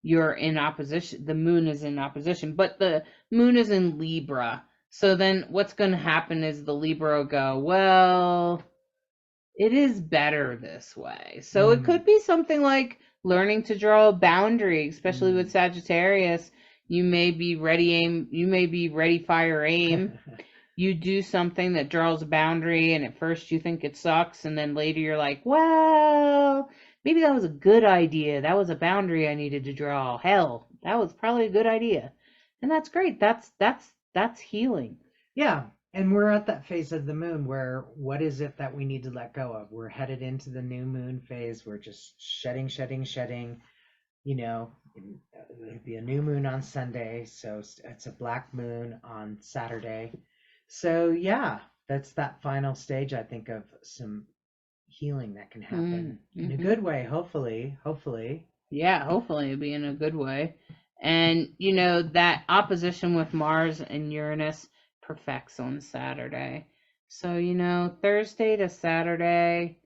you're in opposition, the moon is in opposition, but the moon is in Libra. So then what's going to happen is the Libra will go, well, it is better this way. So it could be something like learning to draw a boundary, especially with Sagittarius. You may be ready, fire, aim. You do something that draws a boundary, and at first you think it sucks, and then later you're like, well, maybe that was a good idea. That was a boundary I needed to draw. Hell, that was probably a good idea. And that's great. That's healing. Yeah. And we're at that phase of the moon where what is it that we need to let go of? We're headed into the new moon phase. We're just shedding. You know, it'll be a new moon on Sunday. So it's a black moon on Saturday. So, yeah, that's that final stage, I think, of some healing that can happen in a good way, hopefully. Yeah, hopefully it'll be in a good way. And, that opposition with Mars and Uranus perfects on Saturday. So, Thursday to Saturday,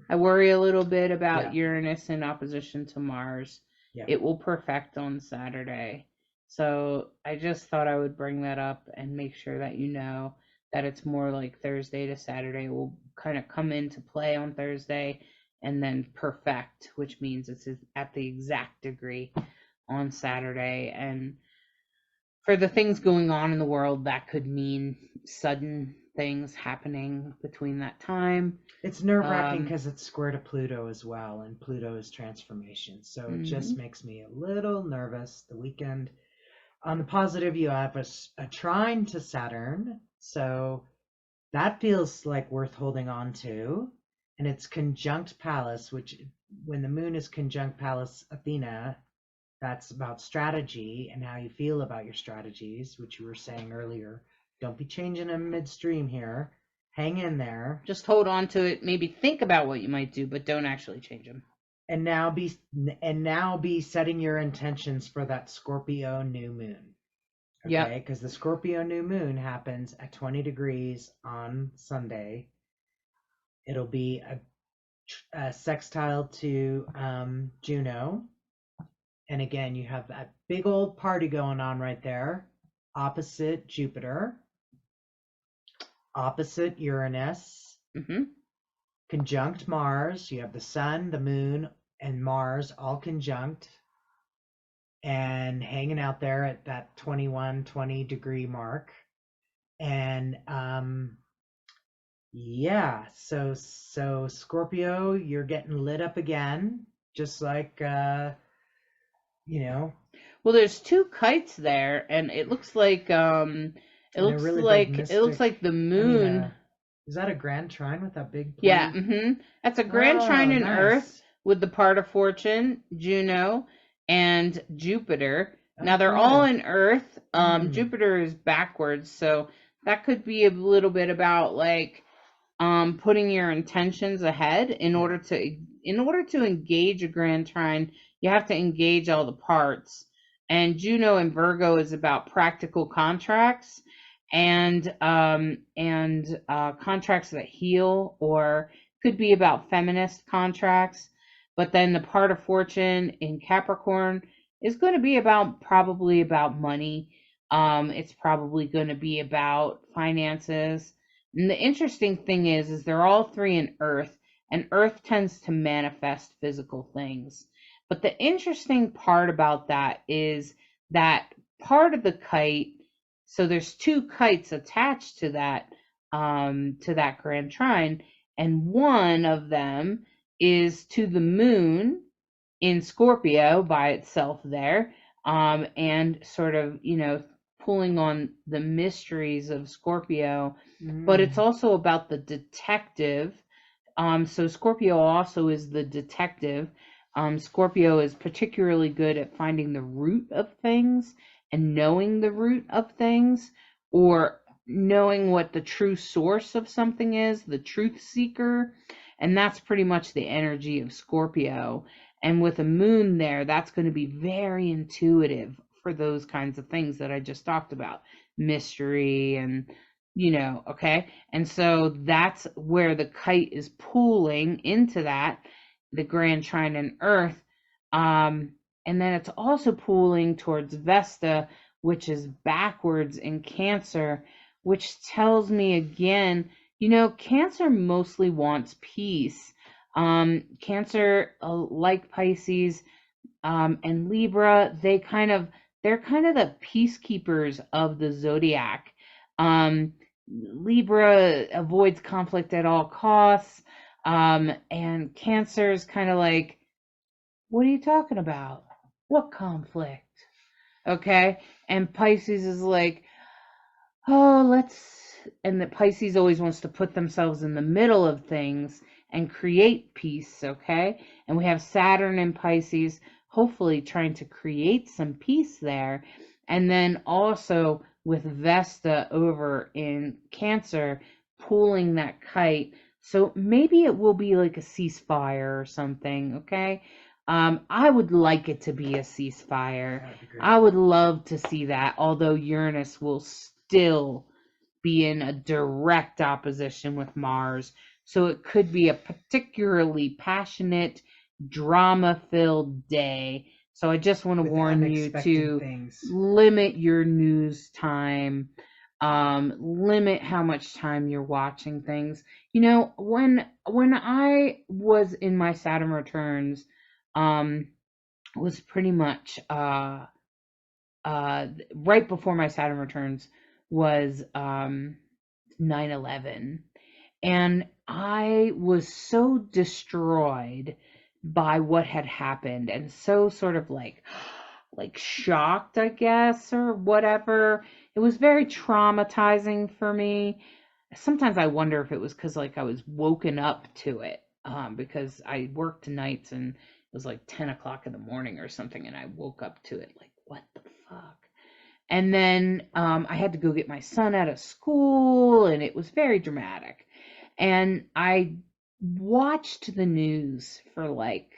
I worry a little bit about Uranus in opposition to Mars. Yeah. It will perfect on Saturday. So I just thought I would bring that up and make sure that you know that it's more like Thursday to Saturday will kind of come into play on Thursday and then perfect, which means it's at the exact degree on Saturday. And for the things going on in the world, that could mean sudden things happening between that time. It's nerve-wracking because it's square to Pluto as well, and Pluto is transformation. So it just makes me a little nervous. The weekend. On the positive, you have a trine to Saturn, so that feels like worth holding on to. And it's conjunct Pallas, which when the moon is conjunct Pallas Athena, that's about strategy and how you feel about your strategies, which you were saying earlier. Don't be changing them midstream here. Hang in there. Just hold on to it. Maybe think about what you might do, but don't actually change them. And now be setting your intentions for that Scorpio new moon. Okay, because the Scorpio new moon happens at 20 degrees on Sunday. It'll be a sextile to Juno. And again, you have that big old party going on right there. Opposite Jupiter. Opposite Uranus. Conjunct Mars. You have the sun, the moon, and Mars all conjunct and hanging out there at that 20 degree mark. And so Scorpio, you're getting lit up again, just like Well, there's two kites there, and it looks like it looks like the moon. Is that a grand trine with that big? Yeah, that's a grand trine in Earth with the part of fortune, Juno, and Jupiter. Now they're all in Earth. Jupiter is backwards, so that could be a little bit about like putting your intentions ahead in order to engage a grand trine. You have to engage all the parts. And Juno in Virgo is about practical contracts and contracts that heal, or could be about feminist contracts. But then the part of fortune in Capricorn is going to be probably about money. It's probably going to be about finances. And the interesting thing is they're all three in Earth, and Earth tends to manifest physical things. But the interesting part about that is that part of the kite, so there's two kites attached to that grand trine, and one of them is to the moon in Scorpio by itself there, and sort of, pulling on the mysteries of Scorpio, but it's also about the detective. So Scorpio also is the detective. Scorpio is particularly good at finding the root of things and knowing the root of things, or knowing what the true source of something is, the truth seeker. And that's pretty much the energy of Scorpio. And with a moon there, that's going to be very intuitive for those kinds of things that I just talked about. Mystery and okay? And so that's where the kite is pulling into that, the grand trine in Earth. And then it's also pulling towards Vesta, which is backwards in Cancer, which tells me again, Cancer mostly wants peace. Cancer, like Pisces, and Libra, they're kind of the peacekeepers of the zodiac. Libra avoids conflict at all costs, and Cancer is kind of like, what are you talking about? What conflict? Okay, and Pisces is like, and the Pisces always wants to put themselves in the middle of things and create peace, okay? And we have Saturn in Pisces, hopefully trying to create some peace there. And then also with Vesta over in Cancer, pulling that kite. So maybe it will be like a ceasefire or something, okay? I would like it to be a ceasefire. I would love to see that, although Uranus will still be in a direct opposition with Mars. So it could be a particularly passionate, drama-filled day. So I just want to warn you to limit your news time, limit how much time you're watching things. When I was in my Saturn returns, was pretty much right before my Saturn returns was 9/11, and I was so destroyed by what had happened, and so sort of like shocked, I guess, or whatever. It was very traumatizing for me. Sometimes I wonder if it was because I was woken up to it, because I worked nights and it was like 10 o'clock in the morning or something, and I woke up to it like, what the fuck? And then I had to go get my son out of school, and it was very dramatic. And I watched the news for like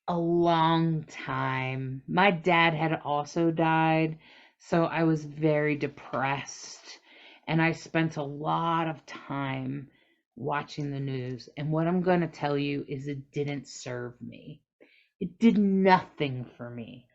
a long time. My dad had also died, so I was very depressed, and I spent a lot of time watching the news. And what I'm going to tell you is it didn't serve me. It did nothing for me.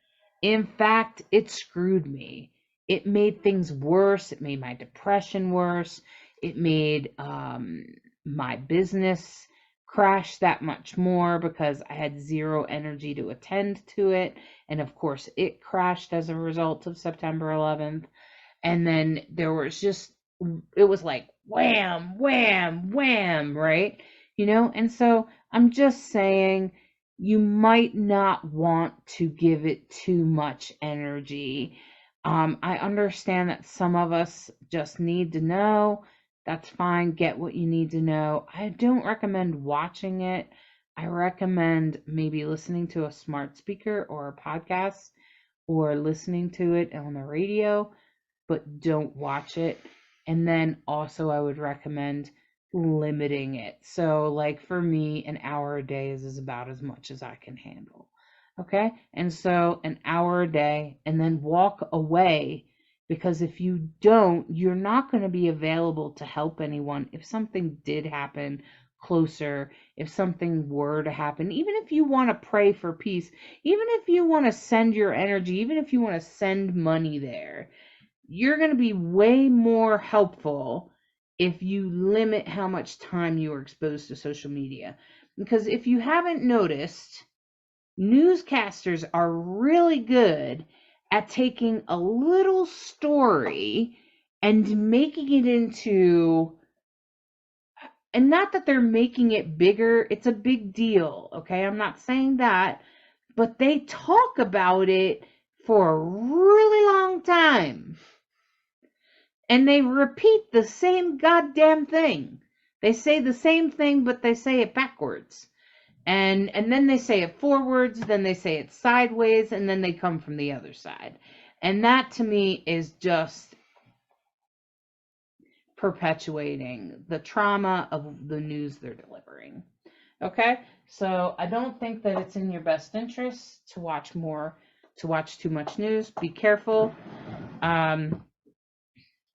In fact, it screwed me. It made things worse. It made my depression worse. It made my business crash that much more because I had zero energy to attend to it. And of course, it crashed as a result of September 11th. And then it was like wham, wham, wham, right? And so I'm just saying, you might not want to give it too much energy. I understand that some of us just need to know. That's fine. Get what you need to know. I don't recommend watching it. I recommend maybe listening to a smart speaker or a podcast, or listening to it on the radio, but don't watch it. And then also I would recommend limiting it. So like for me, an hour a day is about as much as I can handle. Okay? And so an hour a day, and then walk away, because if you don't, you're not going to be available to help anyone if something did happen closer, if something were to happen, even if you want to pray for peace, even if you want to send your energy, even if you want to send money there, you're going to be way more helpful if you limit how much time you are exposed to social media. Because if you haven't noticed, newscasters are really good at taking a little story and making it into, and not that they're making it bigger, it's a big deal, okay? I'm not saying that, but they talk about it for a really long time. And they repeat the same goddamn thing. They say the same thing, but they say it backwards. And then they say it forwards, then they say it sideways, and then they come from the other side. And that to me is just perpetuating the trauma of the news they're delivering. Okay? So I don't think that it's in your best interest to watch too much news. Be careful.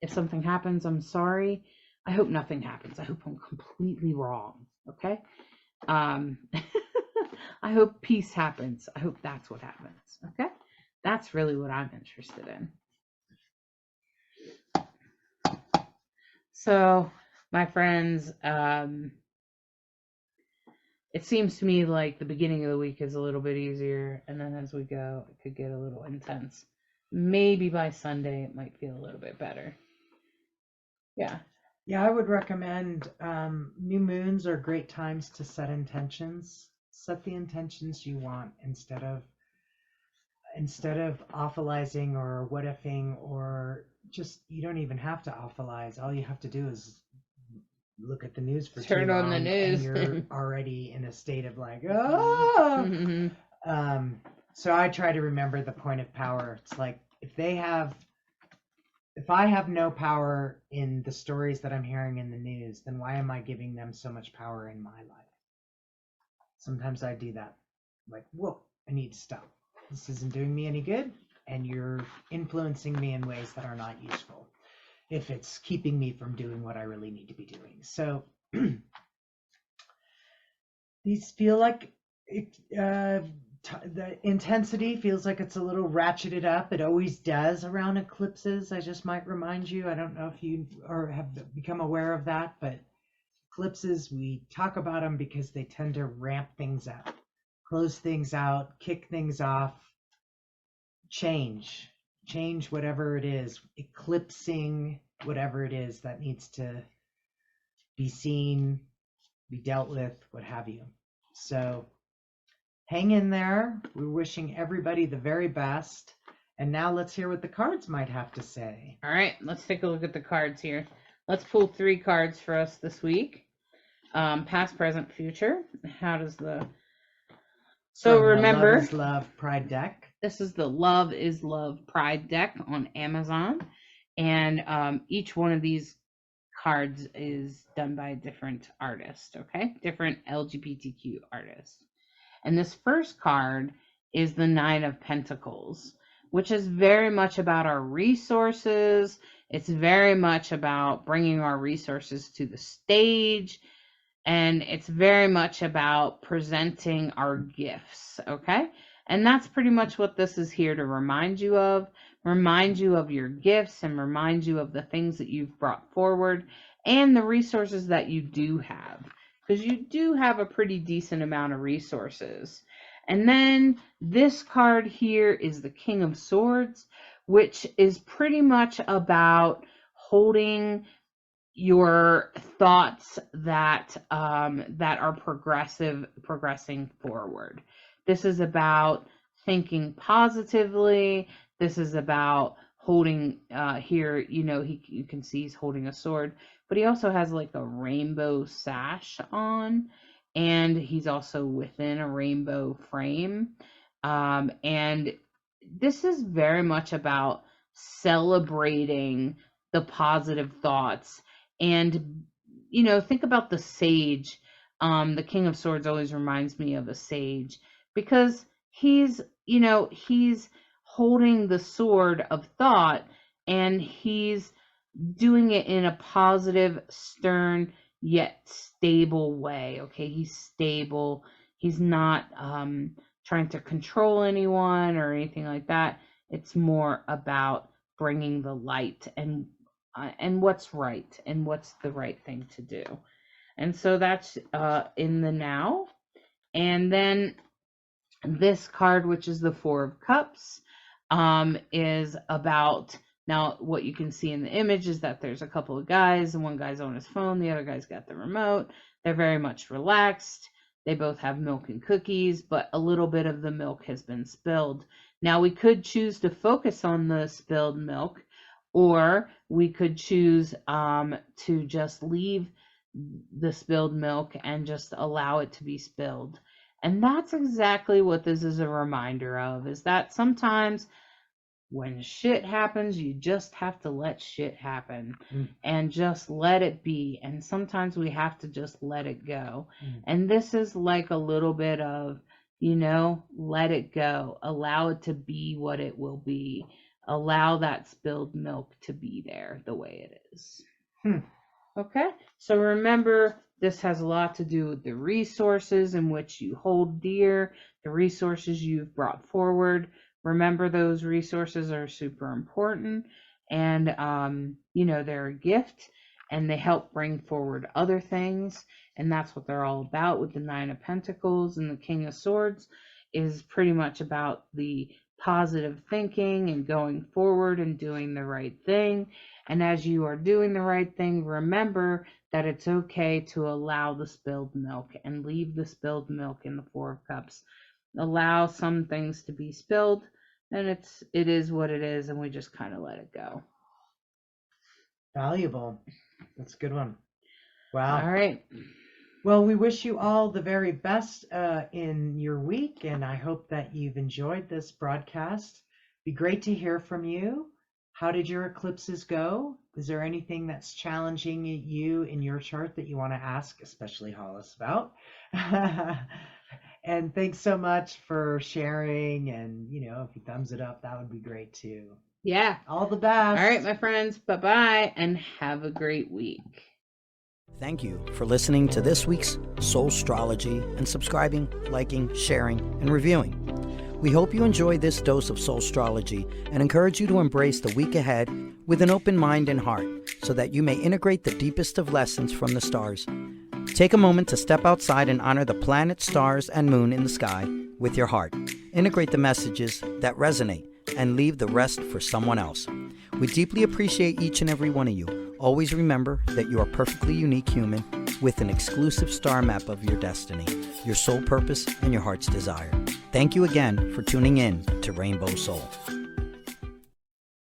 If something happens, I'm sorry. I hope nothing happens. I hope I'm completely wrong. Okay. Um, I hope peace happens. I hope that's what happens. Okay. That's really what I'm interested in. So, my friends, it seems to me like the beginning of the week is a little bit easier, and then as we go, it could get a little intense. Maybe by Sunday, it might feel a little bit better. Yeah. Yeah, I would recommend new moons are great times to set intentions. Set the intentions you want instead of awfulizing or what ifing, or just, you don't even have to awfulize. All you have to do is look at the news for Turn too on the long news. and you're already in a state of like, oh. So I try to remember the point of power. It's like, if I have no power in the stories that I'm hearing in the news, then why am I giving them so much power in my life? Sometimes I do that. Like, whoa, I need to stop. This isn't doing me any good, and you're influencing me in ways that are not useful if it's keeping me from doing what I really need to be doing. So these feel like the intensity feels like it's a little ratcheted up. It always does around eclipses. I just might remind you. I don't know if you or have become aware of that, but eclipses, we talk about them because they tend to ramp things up, close things out, kick things off, change whatever it is, eclipsing whatever it is that needs to be seen, be dealt with, what have you. So hang in there. We're wishing everybody the very best. And now let's hear what the cards might have to say. All right, let's take a look at the cards here. Let's pull 3 cards for us this week. Past, present, future. How does the... So From remember, the Love is Love Pride deck. This is the Love is Love Pride deck on Amazon. And each one of these cards is done by a different artist, okay? Different LGBTQ artists. And this first card is the Nine of Pentacles, which is very much about our resources. It's very much about bringing our resources to the stage. And it's very much about presenting our gifts, okay? And that's pretty much what this is here to remind you of your gifts and remind you of the things that you've brought forward and the resources that you do have, because you do have a pretty decent amount of resources. And then this card here is the King of Swords, which is pretty much about holding your thoughts that are progressing forward. This is about thinking positively. This is about holding here, you can see he's holding a sword, but he also has like a rainbow sash on, and he's also within a rainbow frame. And this is very much about celebrating the positive thoughts. And think about the sage. The King of Swords always reminds me of a sage, because he's holding the sword of thought, and he's doing it in a positive, stern, yet stable way. Okay, he's stable. He's not trying to control anyone or anything like that. It's more about bringing the light and what's right and what's the right thing to do. And so that's in the now. And then this card, which is the Four of Cups, is about, now what you can see in the image is that there's a couple of guys, and one guy's on his phone, the other guy's got the remote. They're very much relaxed. They both have milk and cookies, but a little bit of the milk has been spilled. Now we could choose to focus on the spilled milk, or we could choose to just leave the spilled milk and just allow it to be spilled. And that's exactly what this is a reminder of, is that sometimes when shit happens, you just have to let shit happen and just let it be. And sometimes we have to just let it go. And this is like a little bit of, let it go, allow it to be what it will be. allow that spilled milk to be there the way it is. Hmm. Okay, so remember, this has a lot to do with the resources in which you hold dear, the resources you've brought forward. Remember, those resources are super important, and they're a gift, and they help bring forward other things, and that's what they're all about. With the Nine of Pentacles and the King of Swords is pretty much about the positive thinking and going forward and doing the right thing. And as you are doing the right thing, remember that it's okay to allow the spilled milk and leave the spilled milk in the Four of Cups. Allow some things to be spilled, and it is what it is, and we just kind of let it go. Valuable. That's a good one. Wow. All right. Well, we wish you all the very best in your week, and I hope that you've enjoyed this broadcast. Be great to hear from you. How did your eclipses go? Is there anything that's challenging you in your chart that you want to ask, especially Hollis, about? And thanks so much for sharing. And, if you thumbs it up, that would be great too. Yeah. All the best. All right, my friends. Bye-bye, and have a great week. Thank you for listening to this week's Soulstrology and subscribing, liking, sharing, and reviewing. We hope you enjoy this dose of Soulstrology and encourage you to embrace the week ahead with an open mind and heart so that you may integrate the deepest of lessons from the stars. Take a moment to step outside and honor the planets, stars, and moon in the sky with your heart. Integrate the messages that resonate and leave the rest for someone else. We deeply appreciate each and every one of you. Always remember that you are a perfectly unique human with an exclusive star map of your destiny, your soul purpose, and your heart's desire. Thank you again for tuning in to Rainbow Soul.